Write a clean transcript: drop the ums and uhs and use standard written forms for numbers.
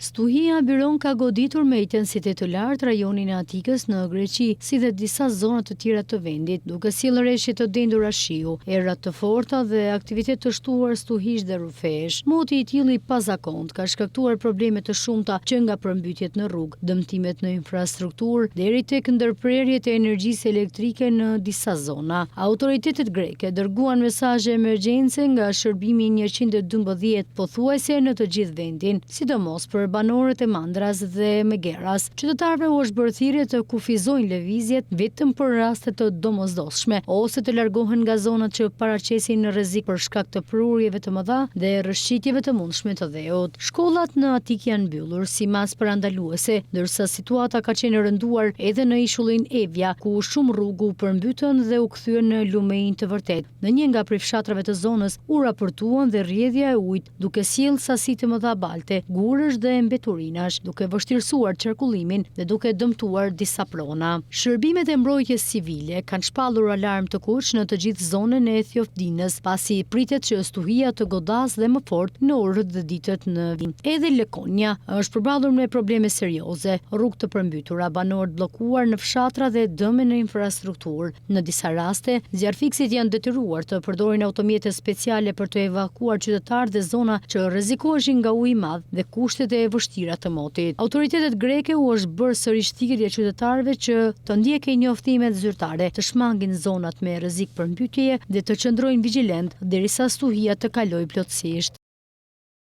Stuhia Biron ka goditur me intensitet të lartë rajonin e Atikës në Greqi, si dhe disa zona të tjera të vendit, duke sjellë rreshje të dendura shiu, erra të forta dhe aktivitet të shtuar stuhish dhe rrufesh. Moti i tillë i pazakont ka shkaktuar probleme të shumta që nga përmbytjet në rrugë, dëmtimet në infrastrukturë deri tek ndërprerjet e energjisë elektrike në disa zona. Autoritetet greke dërguan mesazhe emergjence nga shërbimi 112 pothuajse në të gjithë vendin, sidomos për banorët e Mandras dhe Megeras. Qytetarëve u është bërë thirrje të kufizojnë lëvizjet vetëm për raste të domosdoshme ose të largohen nga zonat që paraqesin rrezik për shkak të prurjeve të mëdha dhe rrëshqitjeve të mundshme të dheut. Shkollat në Atikë janë mbyllur si masë parandaluese, ndërsa situata ka qenë rënduar edhe në ishullin Evja, ku shumë rrugë u përmbytën dhe u kthyen në lumenjë të vërtet. Në një nga prifshatrave të zonës u raportuan dhe rrjedhja e ujit, duke sjellë sasi të mëdha balte, gurësh dhe mbeturinash, duke vështirësuar qarkullimin dhe duke dëmtuar disa prona. Shërbimet e mbrojtjes civile kanë shpallur alarm të kuq në të gjithë zonën e Ethiopdinës, pasi pritet që stuhia të godasë dhe më fort në orët dhe ditët në vijim. Edhe Lekonia është përballur me probleme serioze, rrugë të përmbytura, banorë bllokuar në fshatra dhe dëme në infrastrukturë. Në disa raste, zjarfikësit janë detyruar të përdorin automjete speciale për të evakuar qytetarë dhe zona që rrezikoheshin nga uji i madh dhe kushtet e vështira të motit. Autoritetet greke u është bërë sërish thirrje qytetarëve që të ndjekin njoftimet zyrtare, të shmangin zonat me rrezik përmbytjeje dhe të qëndrojnë vigjilent derisa stuhia të kalojë plotësisht.